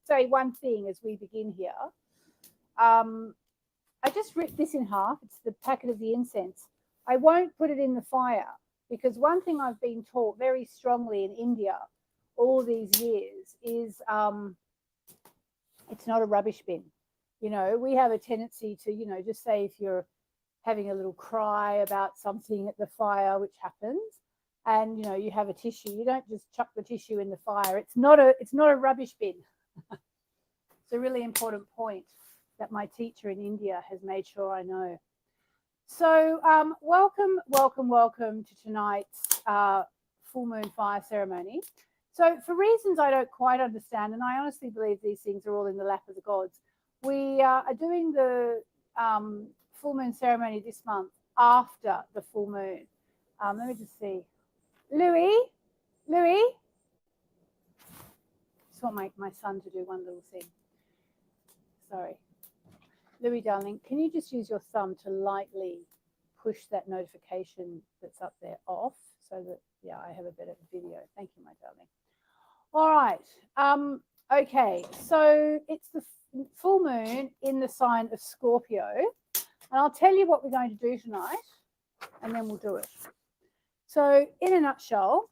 say one thing as we begin here. I just ripped this in half. It's the packet of the incense. I won't put it in the fire because one thing I've been taught very strongly in India all these years is it's not a rubbish bin. You know, we have a tendency to, you know, just say if you're having a little cry about something at the fire, which happens, and, you know, you have a tissue, you don't just chuck the tissue in the fire. It's not a rubbish bin. It's a really important point that my teacher in India has made sure I know. So welcome to tonight's full moon fire ceremony. So for reasons I don't quite understand, and I honestly believe these things are all in the lap of the gods, we are doing the full moon ceremony this month after the full moon. Let me just see. Louis, just want my son to do one little thing. Sorry. Louis, darling, can you just use your thumb to lightly push that notification that's up there off so that, yeah, I have a better video. Thank you, my darling. All right. Okay, so it's the full moon in the sign of Scorpio. And I'll tell you what we're going to do tonight, and then we'll do it. So in a nutshell,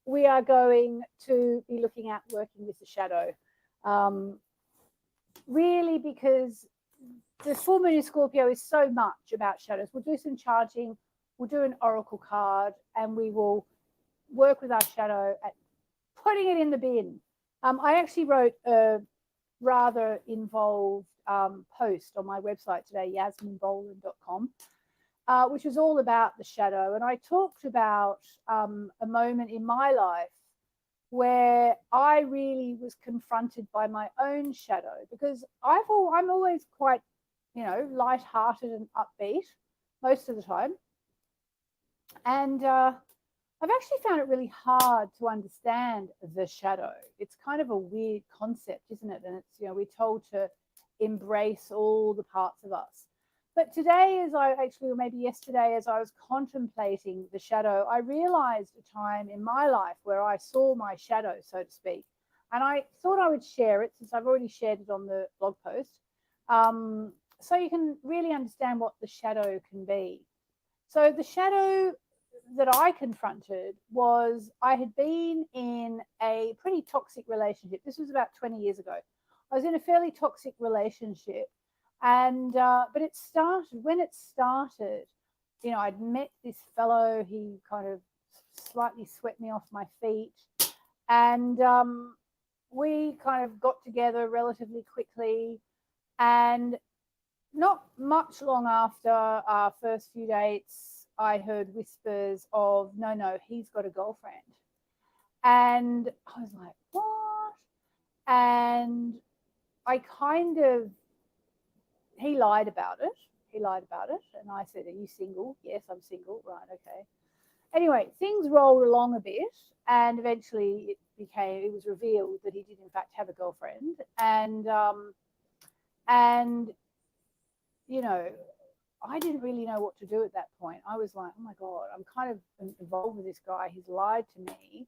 we are going to be looking at working with the shadow. Really, because the full moon in Scorpio is so much about shadows. We'll do some chanting, we'll do an oracle card, and we will work with our shadow at putting it in the bin. I actually wrote a rather involved post on my website today, yasminboland.com, which was all about the shadow. And I talked about a moment in my life where I really was confronted by my own shadow, because I'm always quite, you know, lighthearted and upbeat most of the time. And I've actually found it really hard to understand the shadow. It's kind of a weird concept, isn't it? And it's, you know, we're told to embrace all the parts of us. But today, or maybe yesterday, as I was contemplating the shadow, I realized a time in my life where I saw my shadow, so to speak. And I thought I would share it, since I've already shared it on the blog post, so you can really understand what the shadow can be. So the shadow that I confronted was I had been in a pretty toxic relationship. This was about 20 years ago. I was in a fairly toxic relationship. And but when it started, you know, I'd met this fellow. He kind of slightly swept me off my feet, and we kind of got together relatively quickly. And not much long after our first few dates, I heard whispers of no, he's got a girlfriend. And I was like, what? And I kind of, he lied about it. And I said, are you single? Yes, I'm single. Right, okay. Anyway, things rolled along a bit, and eventually it was revealed that he did in fact have a girlfriend. And you know, I didn't really know what to do at that point. I was like, oh my God, I'm kind of involved with this guy. He's lied to me.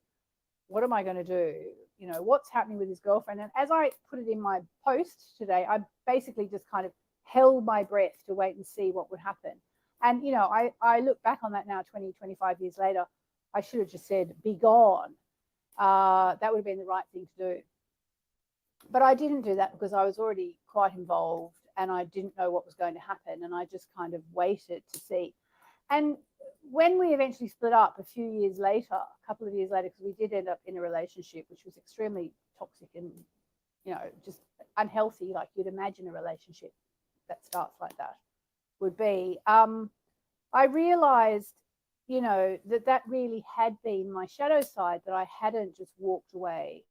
What am I going to do? You know, what's happening with his girlfriend? And as I put it in my post today, I basically just kind of held my breath to wait and see what would happen. And, you know, I look back on that now 20, 25 years later. I should have just said, be gone. That would have been the right thing to do. But I didn't do that because I was already quite involved and I didn't know what was going to happen. And I just kind of waited to see. And when we eventually split up a few years later, a couple of years later, because we did end up in a relationship which was extremely toxic and, you know, just unhealthy, like you'd imagine a relationship that starts like that would be, I realized, you know, that really had been my shadow side, that I hadn't just walked away.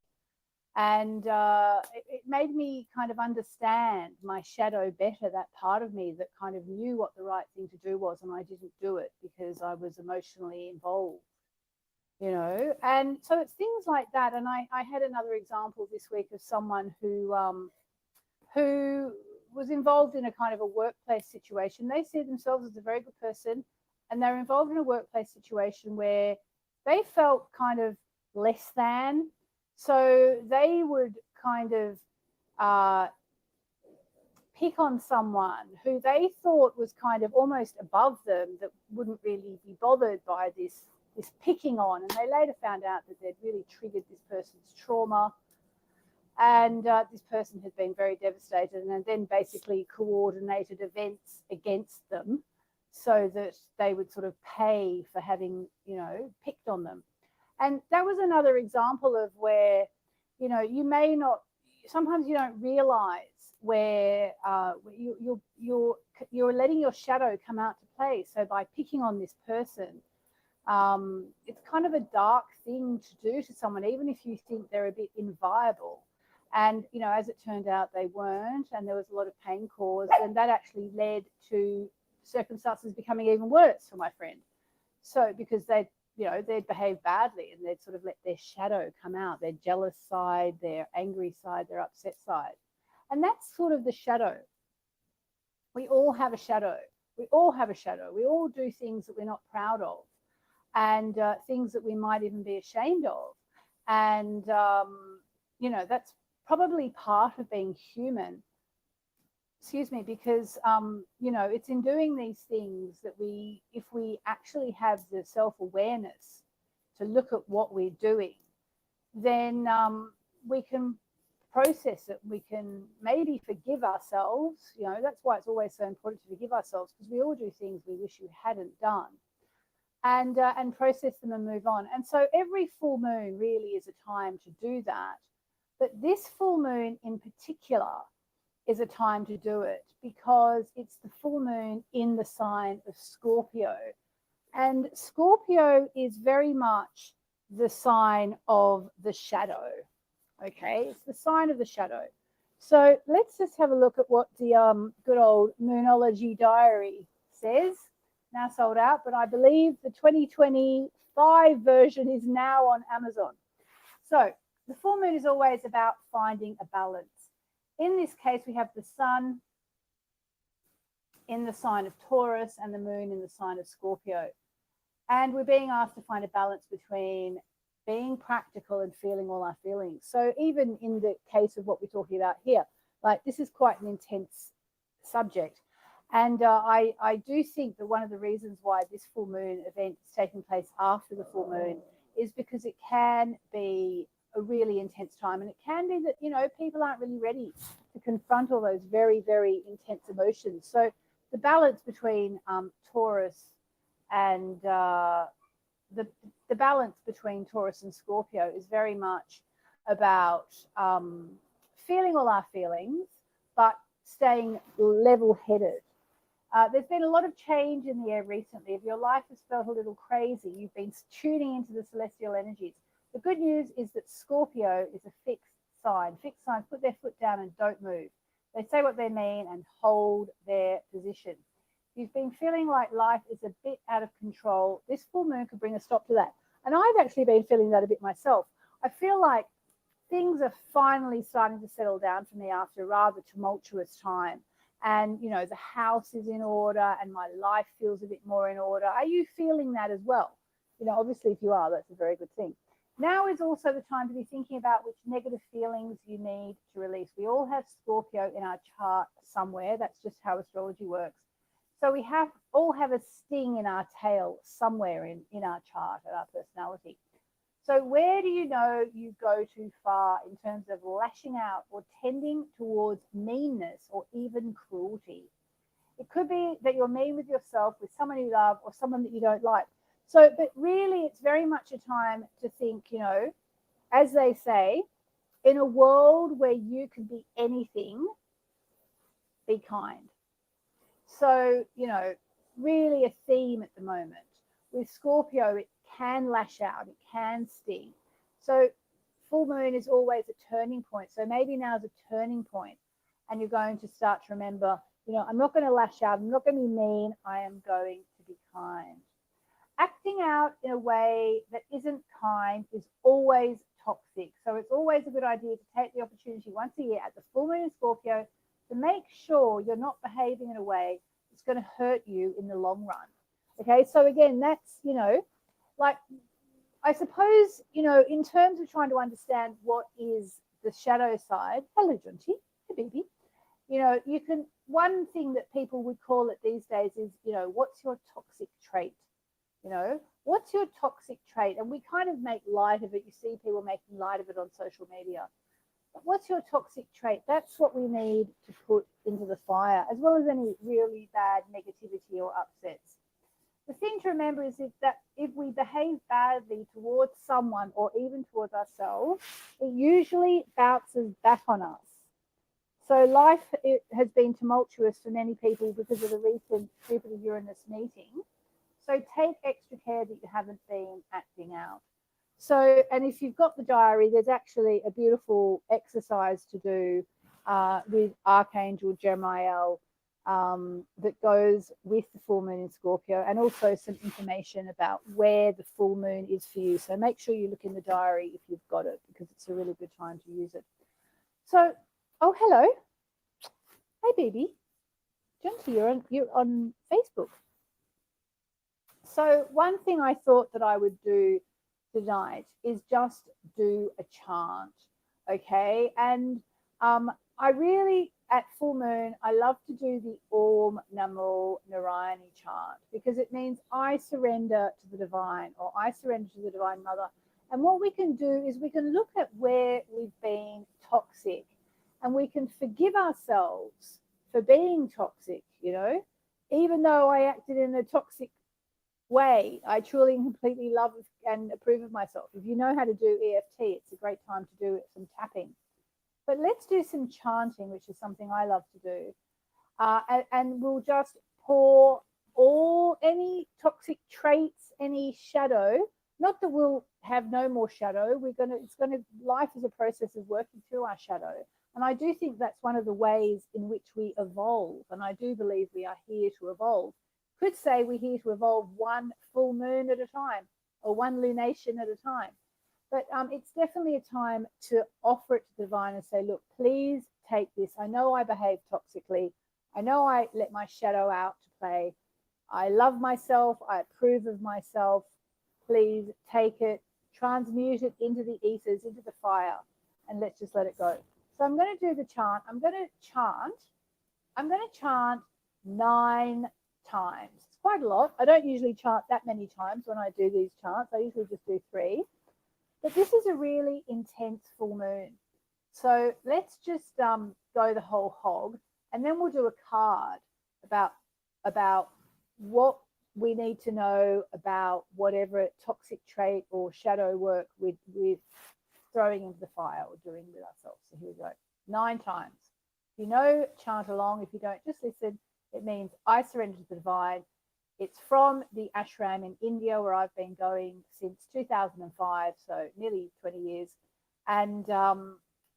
And it made me kind of understand my shadow better, that part of me that kind of knew what the right thing to do was, and I didn't do it because I was emotionally involved, you know. And so it's things like that. And I had another example this week of someone who was involved in a kind of a workplace situation. They see themselves as a very good person, and they're involved in a workplace situation where they felt kind of less than. So they would kind of pick on someone who they thought was kind of almost above them, that wouldn't really be bothered by this picking on, and they later found out that they'd really triggered this person's trauma, and this person had been very devastated, and then basically coordinated events against them so that they would sort of pay for having, you know, picked on them. And that was another example of where, you know, you may not, sometimes you don't realize where you're letting your shadow come out to play. So by picking on this person, it's kind of a dark thing to do to someone, even if you think they're a bit inviolable. And, you know, as it turned out, they weren't, and there was a lot of pain caused, and that actually led to circumstances becoming even worse for my friend. So because they'd behaved badly, and they'd sort of let their shadow come out, their jealous side, their angry side, their upset side. And that's sort of the shadow. We all have a shadow. We all have a shadow. We all do things that we're not proud of, and things that we might even be ashamed of. And, you know, that's probably part of being human. Excuse me, because, you know, it's in doing these things that if we actually have the self-awareness to look at what we're doing, then we can process it. We can maybe forgive ourselves. You know, that's why it's always so important to forgive ourselves, because we all do things we wish we hadn't done, and process them and move on. And so every full moon really is a time to do that. But this full moon in particular is a time to do it, because it's the full moon in the sign of Scorpio. And Scorpio is very much the sign of the shadow. Okay, it's the sign of the shadow. So let's just have a look at what the good old Moonology diary says. Now sold out, but I believe the 2025 version is now on Amazon. So the full moon is always about finding a balance. In this case, we have the sun in the sign of Taurus and the moon in the sign of Scorpio. And we're being asked to find a balance between being practical and feeling all our feelings. So even in the case of what we're talking about here, like, this is quite an intense subject. And I do think that one of the reasons why this full moon event is taking place after the full moon is because it can be a really intense time. And it can be that, you know, people aren't really ready to confront all those very, very intense emotions. So the balance between Taurus and the balance between Taurus and Scorpio is very much about feeling all our feelings, but staying level-headed. There's been a lot of change in the air recently. If your life has felt a little crazy, you've been tuning into the celestial energies. The good news is that Scorpio is a fixed sign. Fixed signs put their foot down and don't move. They say what they mean and hold their position. If you've been feeling like life is a bit out of control, this full moon could bring a stop to that. And I've actually been feeling that a bit myself. I feel like things are finally starting to settle down for me after a rather tumultuous time. And, you know, the house is in order and my life feels a bit more in order. Are you feeling that as well? You know, obviously, if you are, that's a very good thing. Now is also the time to be thinking about which negative feelings you need to release. We all have Scorpio in our chart somewhere. That's just how astrology works. So we all have a sting in our tail somewhere in our chart and our personality. So where do you know you go too far in terms of lashing out or tending towards meanness or even cruelty? It could be that you're mean with yourself, with someone you love, or someone that you don't like. So, but really, it's very much a time to think, you know, as they say, in a world where you can be anything, be kind. So, you know, really a theme at the moment. With Scorpio, it can lash out, it can sting. So full moon is always a turning point. So maybe now is a turning point, and you're going to start to remember, you know, I'm not going to lash out, I'm not going to be mean, I am going to be kind. Acting out in a way that isn't kind is always toxic. So it's always a good idea to take the opportunity once a year at the full moon in Scorpio to make sure you're not behaving in a way that's going to hurt you in the long run. Okay, so again, that's, you know, like, I suppose, you know, in terms of trying to understand what is the shadow side. Hello, Jonty. Hey, baby. You know, you can, one thing that people would call it these days is, you know, what's your toxic trait? You know, what's your toxic trait? And we kind of make light of it. You see people making light of it on social media. But what's your toxic trait? That's what we need to put into the fire, as well as any really bad negativity or upsets. The thing to remember is that if we behave badly towards someone or even towards ourselves, it usually bounces back on us. So life, it has been tumultuous for many people because of the recent Jupiter-Uranus meeting. So take extra care that you haven't been acting out. So, and if you've got the diary, there's actually a beautiful exercise to do with Archangel Jeremiah that goes with the full moon in Scorpio, and also some information about where the full moon is for you. So make sure you look in the diary if you've got it, because it's a really good time to use it. So, oh, hello. Hey, baby. Jonty, you're on Facebook. So one thing I thought that I would do tonight is just do a chant, okay? And I really, at full moon, I love to do the Om Namo Narayani chant, because it means I surrender to the divine, or I surrender to the Divine Mother. And what we can do is we can look at where we've been toxic, and we can forgive ourselves for being toxic, you know? Even though I acted in a toxic way, I truly and completely love and approve of myself. If you know how to do EFT, it's a great time to do some tapping. But let's do some chanting, which is something I love to do. And we'll just pour any toxic traits, any shadow. Not that we'll have no more shadow. Life is a process of working through our shadow. And I do think that's one of the ways in which we evolve. And I do believe we are here to evolve. Could say we're here to evolve one full moon at a time, or one lunation at a time. But it's definitely a time to offer it to the divine and say, look, please take this. I know I behave toxically. I know I let my shadow out to play. I love myself. I approve of myself. Please take it, transmute it into the ethers, into the fire, and let's just let it go. So I'm going to do the chant. I'm going to chant 9 times. It's quite a lot. I don't usually chant that many times when I do these chants. I usually just do 3. But this is a really intense full moon. So let's just go the whole hog, and then we'll do a card about what we need to know about whatever toxic trait or shadow work with throwing into the fire or doing with ourselves. So here we go. 9 times. If you know, chant along. If you don't, just listen. It means I surrender to the divine. It's from the ashram in India, where I've been going since 2005, so nearly 20 years. And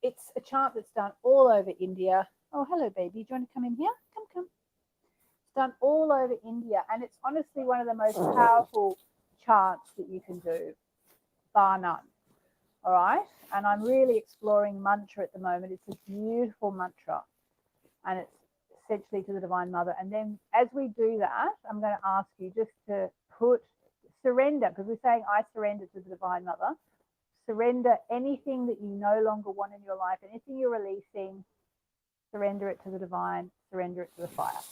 it's a chant that's done all over India. Oh, hello, baby. Do you want to come in here? Come. It's done all over India. And it's honestly one of the most powerful chants that you can do, bar none. All right. And I'm really exploring mantra at the moment. It's a beautiful mantra. And it's essentially to the Divine Mother. And then as we do that, I'm going to ask you just to surrender, because we're saying I surrender to the Divine Mother. Surrender anything that you no longer want in your life, anything you're releasing, surrender it to the divine, surrender it to the fire.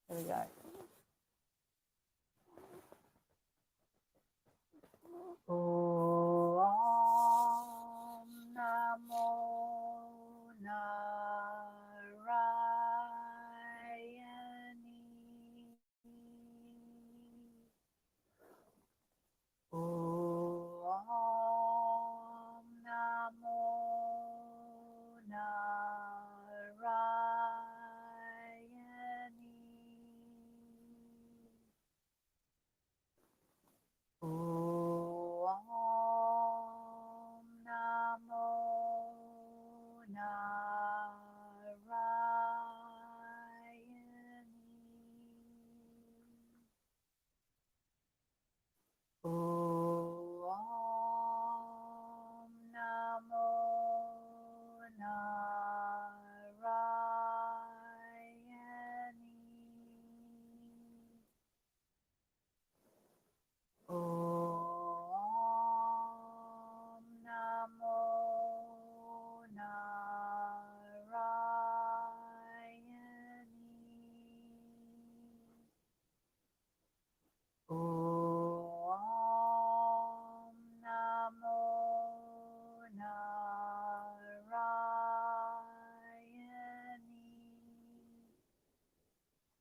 There we go. Om Namo Narayani. Om Namo Narayani. Om Namo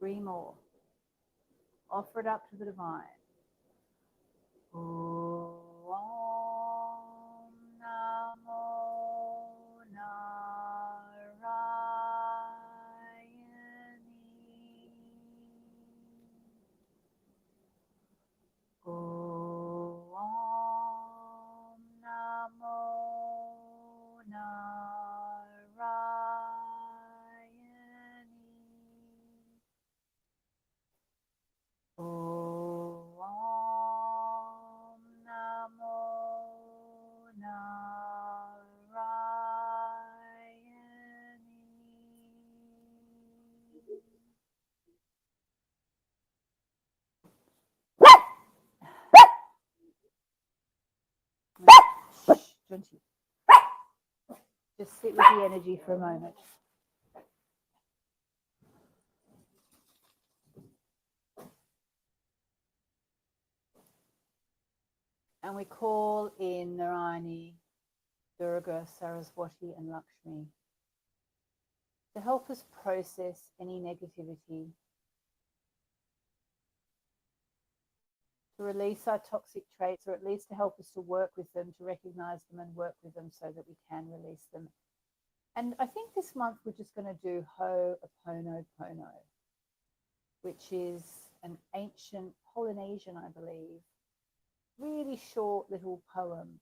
3 more. Offer it up to the divine. Om Namo Narayani. Om Namo Narayani. Om Namo Narayani. Just sit with the energy for a moment. And we call in Narayani, Durga, Saraswati, and Lakshmi to help us process any negativity, to release our toxic traits, or at least to help us to work with them, to recognize them and work with them so that we can release them. And I think this month we're just going to do Ho'oponopono, which is an ancient Polynesian, I believe, really short little poem.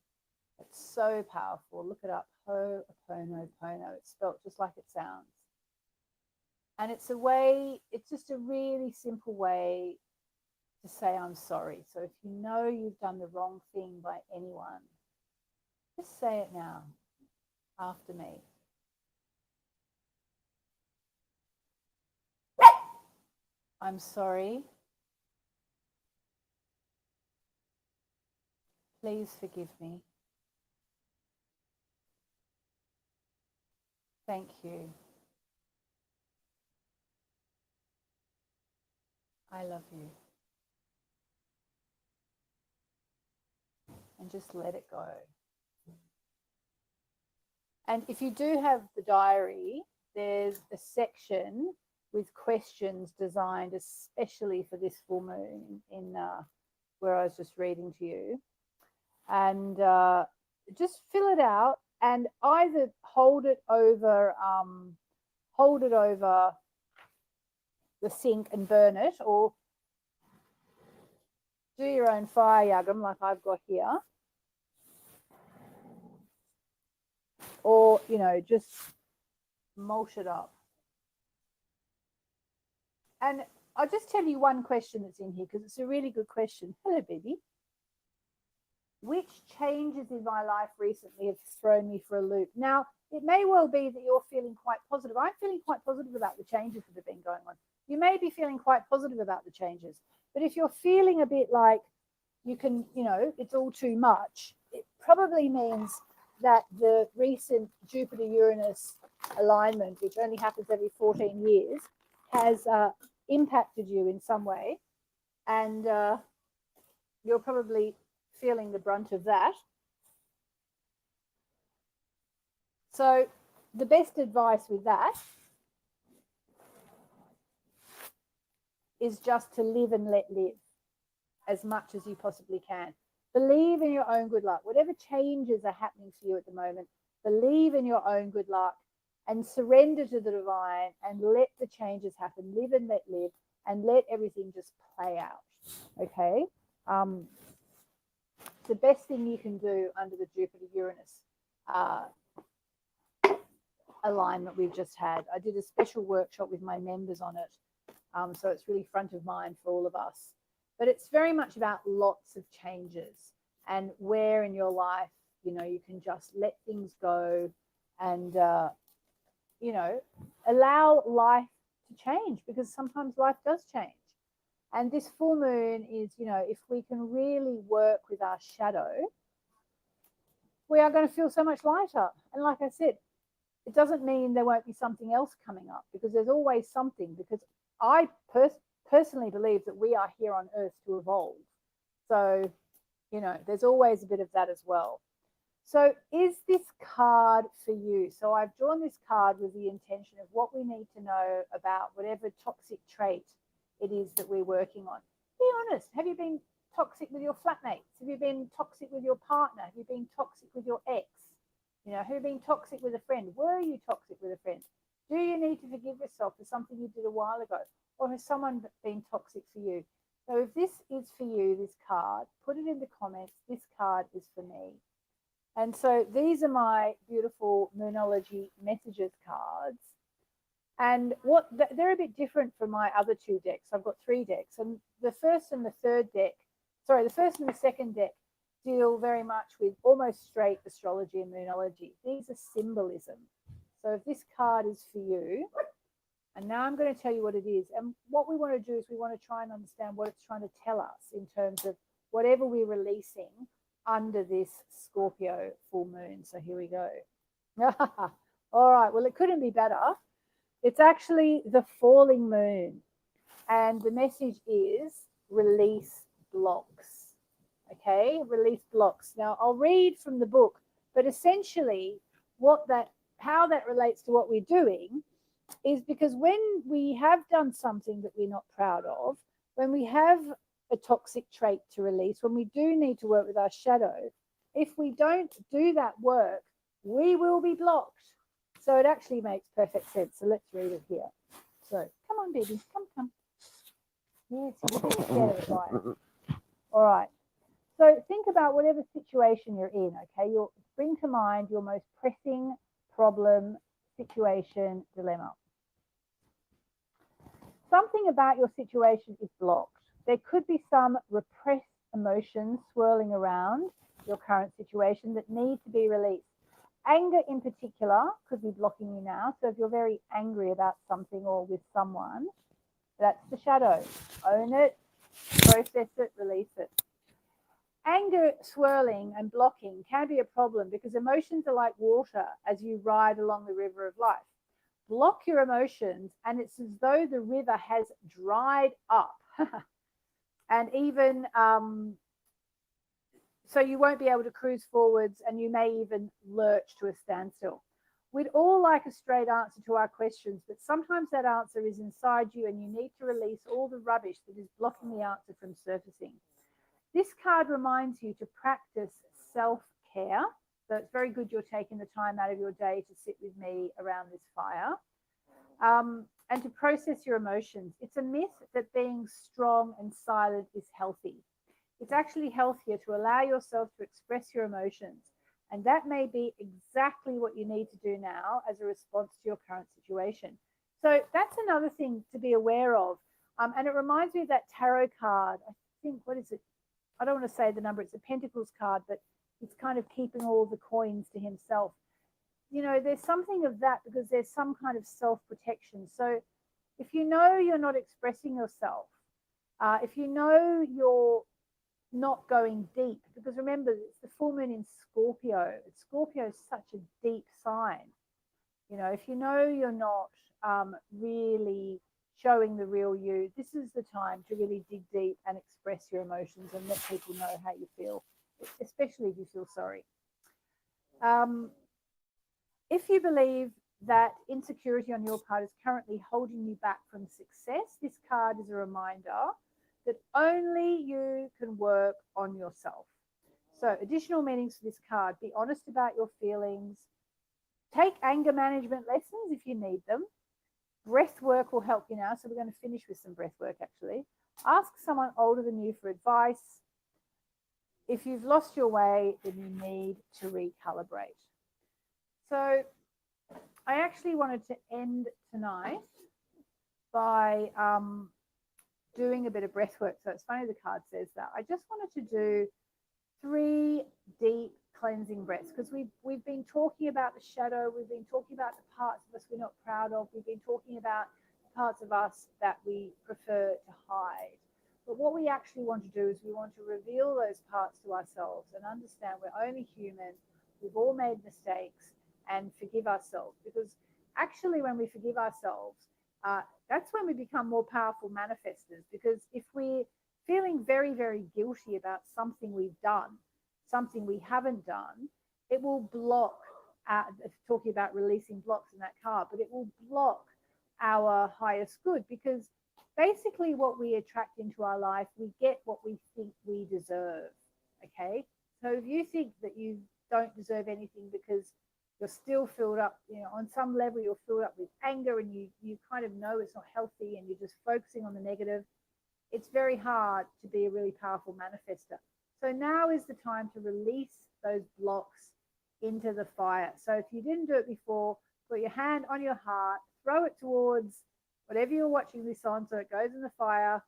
It's so powerful. Look it up, Ho'oponopono. It's spelled just like it sounds. And it's a way, it's just a really simple way to say I'm sorry. So if you know you've done the wrong thing by anyone, just say it now after me. I'm sorry. Please forgive me. Thank you. I love you. And just let it go. And if you do have the diary, there's a section with questions designed especially for this full moon in where I was just reading to you. And just fill it out and either hold it over the sink and burn it, or do your own fire yagam like I've got here, or just mulch it up. And I'll just tell you one question that's in here because it's a really good question. Hello, baby. Which changes in my life recently have thrown me for a loop? Now, it may well be that you're feeling quite positive. I'm feeling quite positive about the changes that have been going on. You may be feeling quite positive about the changes. But if you're feeling a bit like it's all too much, it probably means that the recent Jupiter-Uranus alignment, which only happens every 14 years, has impacted you in some way. And you're probably feeling the brunt of that. So the best advice with that is just to live and let live as much as you possibly can. Believe in your own good luck. Whatever changes are happening to you at the moment, believe in your own good luck and surrender to the divine and let the changes happen. Live and let live and let everything just play out. Okay? The best thing you can do under the Jupiter-Uranus alignment we've just had. I did a special workshop with my members on it. So it's really front of mind for all of us. But it's very much about lots of changes and where in your life, you can just let things go and, allow life to change, because sometimes life does change. And this full moon is, if we can really work with our shadow, we are going to feel so much lighter. And like I said, it doesn't mean there won't be something else coming up, because there's always something, because I personally believe that we are here on Earth to evolve. So, there's always a bit of that as well. So is this card for you? So I've drawn this card with the intention of what we need to know about whatever toxic trait it is that we're working on. Be honest. Have you been toxic with your flatmates? Have you been toxic with your partner? Have you been toxic with your ex? You know, have you been toxic with a friend? Were you toxic with a friend? Do you need to forgive yourself for something you did a while ago? Or has someone been toxic for you? So if this is for you, this card, put it in the comments. This card is for me. And so these are my beautiful Moonology messages cards. And they're a bit different from my other two decks. I've got three decks. And the first and the second deck deal very much with almost straight astrology and Moonology. These are symbolism. So if this card is for you, and now I'm going to tell you what it is. And what we want to do is we want to try and understand what it's trying to tell us in terms of whatever we're releasing under this Scorpio full moon. So here we go. All right. Well, it couldn't be better. It's actually the falling moon. And the message is release blocks. Okay, release blocks. Now, I'll read from the book, but essentially how that relates to what we're doing is because when we have done something that we're not proud of, when we have a toxic trait to release, when we do need to work with our shadow, if we don't do that work, we will be blocked. So it actually makes perfect sense. So let's read it here. So come on, baby, come. Yes, you're scared of it, right? All right. So think about whatever situation you're in, okay? You'll bring to mind your most pressing problem, situation, dilemma. Something about your situation is blocked. There could be some repressed emotions swirling around your current situation that need to be released. Anger in particular could be blocking you now. So if you're very angry about something or with someone, that's the shadow. Own it, process it, release it. Anger swirling and blocking can be a problem because emotions are like water as you ride along the river of life. Block your emotions and it's as though the river has dried up. And even so you won't be able to cruise forwards and you may even lurch to a standstill. We'd all like a straight answer to our questions, but sometimes that answer is inside you and you need to release all the rubbish that is blocking the answer from surfacing. This card reminds you to practice self-care. So it's very good you're taking the time out of your day to sit with me around this fire and to process your emotions. It's a myth that being strong and silent is healthy. It's actually healthier to allow yourself to express your emotions. And that may be exactly what you need to do now as a response to your current situation. So that's another thing to be aware of. And it reminds me of that tarot card. I think, what is it? I don't want to say the number. It's a Pentacles card, but it's kind of keeping all the coins to himself. You know, there's something of that because there's some kind of self-protection. So if you know you're not expressing yourself, if you know you're not going deep, because remember, it's the full moon in Scorpio. Scorpio is such a deep sign. You know, if you know you're not really showing the real you, this is the time to really dig deep and express your emotions and let people know how you feel, especially if you feel sorry. If you believe that insecurity on your part is currently holding you back from success, this card is a reminder that only you can work on yourself. So additional meanings for this card: be honest about your feelings, take anger management lessons if you need them. Breath work will help you now. So we're going to finish with some breath work actually. Ask someone older than you for advice. If you've lost your way, then you need to recalibrate. So I actually wanted to end tonight by doing a bit of breath work. So it's funny the card says that. I just wanted to do 3 deep cleansing breaths because we've been talking about the shadow, we've been talking about the parts of us we're not proud of, we've been talking about parts of us that we prefer to hide. But what we actually want to do is we want to reveal those parts to ourselves and understand we're only human, we've all made mistakes, and forgive ourselves. Because actually when we forgive ourselves, that's when we become more powerful manifestors. Because if we're feeling very, very guilty about something we've done, something we haven't done, it will block, talking about releasing blocks in that card, but it will block our highest good, because basically what we attract into our life, we get what we think we deserve. Okay, so if you think that you don't deserve anything because you're still filled up, on some level you're filled up with anger, and you kind of know it's not healthy, and you're just focusing on the negative, it's very hard to be a really powerful manifester. So now is the time to release those blocks into the fire. So if you didn't do it before, put your hand on your heart, throw it towards whatever you're watching this on so it goes in the fire,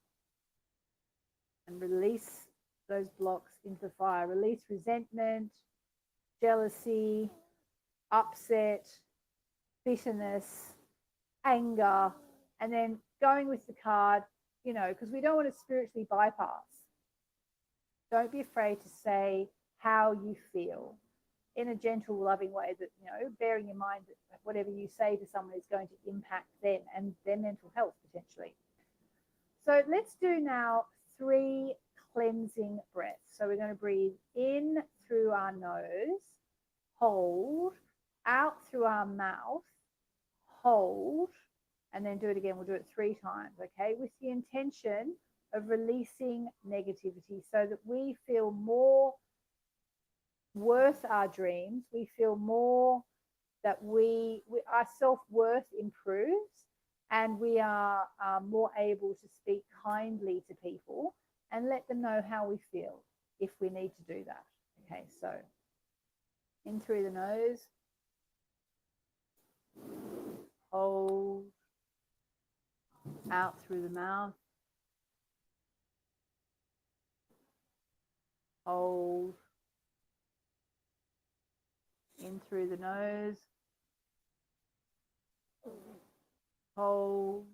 and release those blocks into the fire. Release resentment, jealousy, upset, bitterness, anger, and then going with the card, because we don't want to spiritually bypass. Don't be afraid to say how you feel in a gentle, loving way, that, bearing in mind that whatever you say to someone is going to impact them and their mental health potentially. So let's do now 3 cleansing breaths. So we're going to breathe in through our nose, hold, out through our mouth, hold, and then do it again. We'll do it 3 times, okay, with the intention of releasing negativity so that we feel more worth our dreams. We feel more that our self-worth improves, and we are more able to speak kindly to people and let them know how we feel if we need to do that. Okay, so in through the nose, hold, out through the mouth, hold, in through the nose, hold,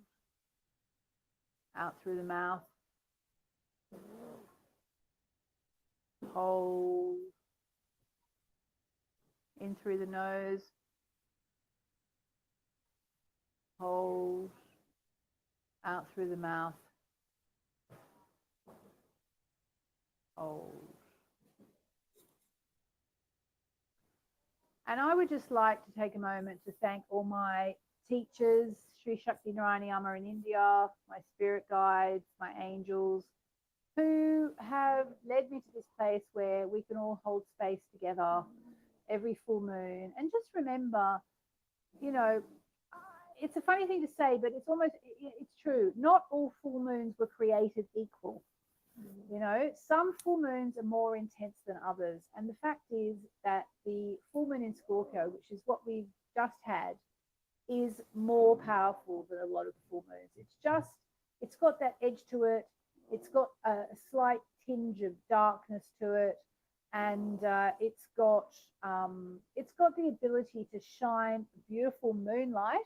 out through the mouth, hold, in through the nose, hold, out through the mouth, hold. And I would just like to take a moment to thank all my teachers, Sri Shakti Narayani Amma in India, my spirit guides, my angels, who have led me to this place where we can all hold space together every full moon. And just remember, it's a funny thing to say, but it's true. Not all full moons were created equal. Some full moons are more intense than others. And the fact is that the full moon in Scorpio, which is what we've just had, is more powerful than a lot of the full moons. It's got that edge to it. It's got a slight tinge of darkness to it. And it's got the ability to shine beautiful moonlight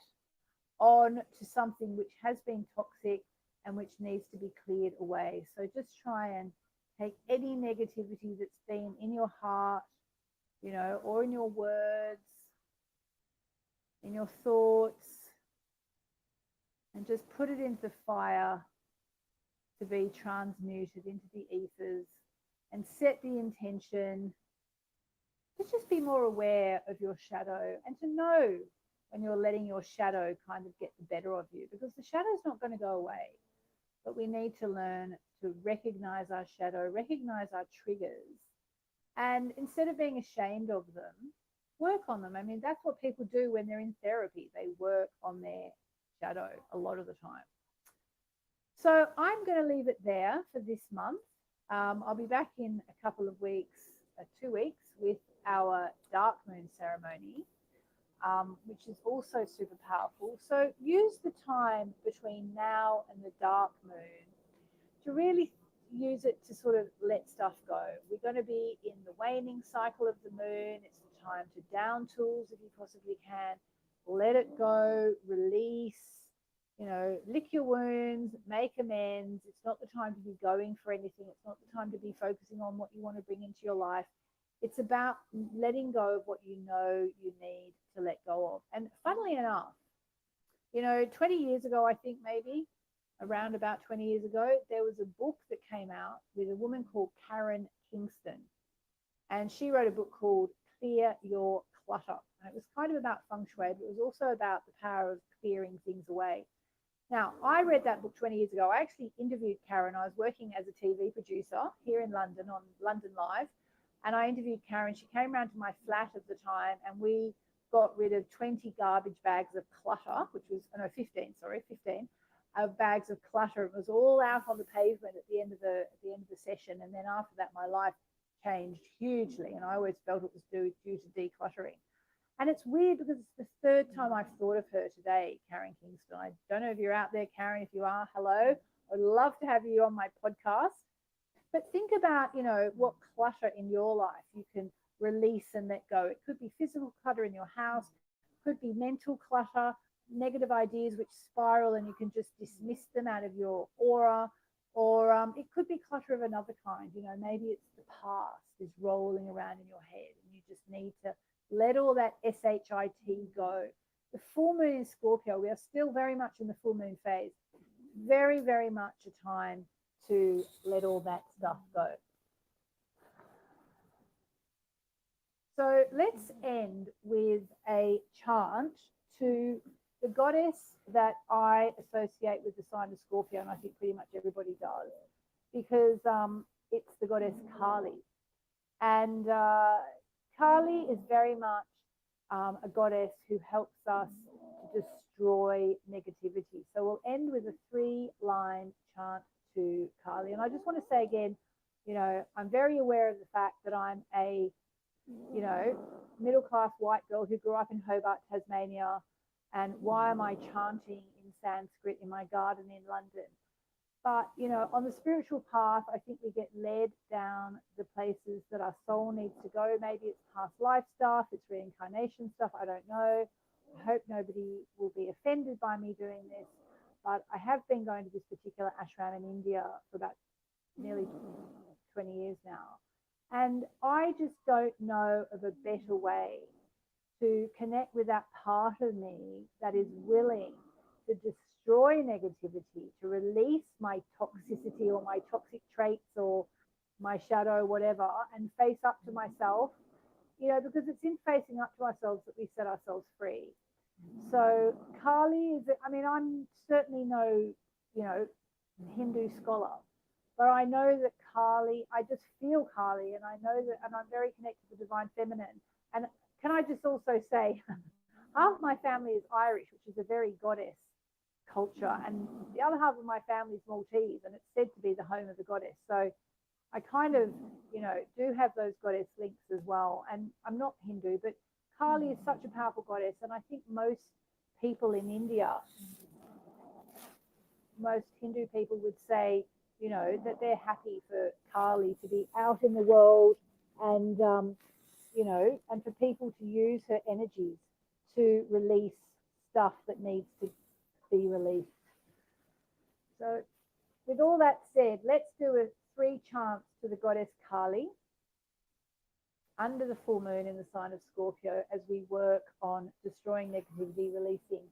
on to something which has been toxic and which needs to be cleared away. So just try and take any negativity that's been in your heart, or in your words, in your thoughts, and just put it into the fire to be transmuted into the ethers, and set the intention to just be more aware of your shadow, and to know when you're letting your shadow kind of get the better of you, because the shadow's not going to go away. But we need to learn to recognize our shadow, recognize our triggers, and instead of being ashamed of them, work on them. I mean, that's what people do when they're in therapy. They work on their shadow a lot of the time. So I'm going to leave it there for this month. I'll be back in a couple of weeks, 2 weeks, with our dark moon ceremony, which is also super powerful. So use the time between now and the dark moon to really use it to sort of let stuff go. We're going to be in the waning cycle of the moon. It's the time to down tools if you possibly can. Let it go, release, lick your wounds, make amends. It's not the time to be going for anything. It's not the time to be focusing on what you want to bring into your life. It's about letting go of what you know you need to let go of. And funnily enough, 20 years ago, I think maybe around about 20 years ago, there was a book that came out with a woman called Karen Kingston. And she wrote a book called clear your clutter. And it was kind of about feng shui, but it was also about the power of clearing things away. Now, I read that book 20 years ago. I actually interviewed Karen. I was working as a TV producer here in London on London Live, and I interviewed Karen. She came around to my flat at the time, and we got rid of 20 garbage bags of clutter, which was, no, 15 of bags of clutter. It was all out on the pavement at the end of the session. And then after that, my life changed hugely, and I always felt it was due to decluttering. And it's weird because it's the third time I've thought of her today, Karen Kingston. I don't know if you're out there, Karen. If you are, hello. I'd love to have you on my podcast. But think about, what clutter in your life you can release and let go. It could be physical clutter in your house, could be mental clutter, negative ideas which spiral and you can just dismiss them out of your aura, or it could be clutter of another kind. Maybe it's the past is rolling around in your head and you just need to let all that shit go. The full moon in Scorpio, we are still very much in the full moon phase. Very, very much a time to let all that stuff go. So let's end with a chant to the goddess that I associate with the sign of Scorpio, and I think pretty much everybody does, because it's the goddess Kali. And Kali is very much a goddess who helps us to destroy negativity. So we'll end with a 3-line chant to Kali. And I just want to say again, I'm very aware of the fact that I'm a, middle-class white girl who grew up in Hobart, Tasmania. And why am I chanting in Sanskrit in my garden in London? But, on the spiritual path, I think we get led down the places that our soul needs to go. Maybe it's past life stuff, it's reincarnation stuff, I don't know. I hope nobody will be offended by me doing this. But I have been going to this particular ashram in India for about nearly 20 years now. And I just don't know of a better way to connect with that part of me that is willing to destroy negativity, to release my toxicity or my toxic traits or my shadow, whatever, and face up to myself, because it's in facing up to ourselves that we set ourselves free. So Kali is, I'm certainly no, Hindu scholar, but I know that Kali, I just feel Kali, and I know that, and I'm very connected to the divine feminine. And can I just also say, half my family is Irish, which is a very goddess culture, and the other half of my family is Maltese, and it's said to be the home of the goddess. So I kind of, do have those goddess links as well. And I'm not Hindu, but Kali is such a powerful goddess, and I think most people in India, most Hindu people would say, that they're happy for Kali to be out in the world and, and for people to use her energies to release stuff that needs to be released. So with all that said, let's do 3 chants to the goddess Kali under the full moon in the sign of Scorpio as we work on destroying negativity, releasing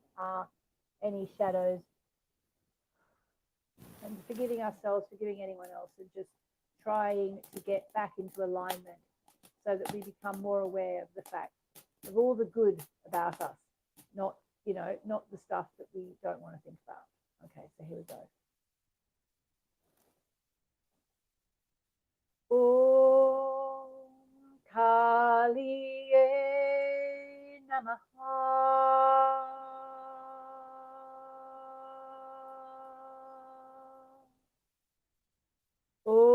any shadows, and forgiving ourselves, forgiving anyone else, and just trying to get back into alignment so that we become more aware of the fact of all the good about us, not the stuff that we don't want to think about. Okay, so here we go. Om Kali Namaha. Om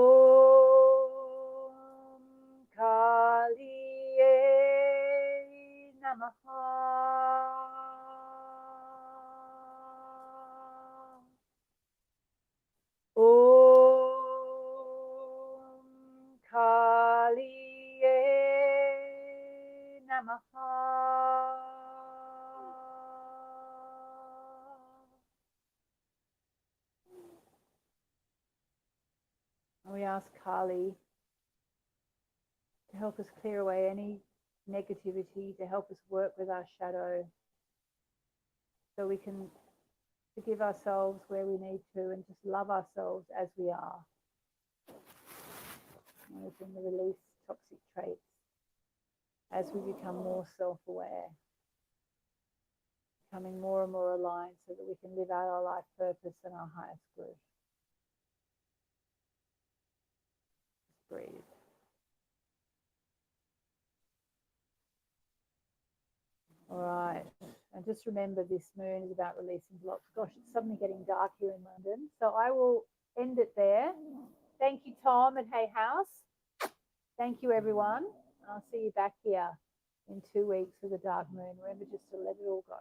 Kali Namaha. Om Kali Namaha. We ask Kali to help us clear away any negativity, to help us work with our shadow so we can forgive ourselves where we need to and just love ourselves as we are. And we can release toxic traits as we become more self-aware, becoming more and more aligned so that we can live out our life purpose and our highest good. Just breathe. All right. And just remember, this moon is about releasing blocks. Gosh, it's suddenly getting dark here in London. So I will end it there. Thank you, Tom at Hay House. Thank you, everyone. I'll see you back here in 2 weeks for the dark moon. Remember just to let it all go.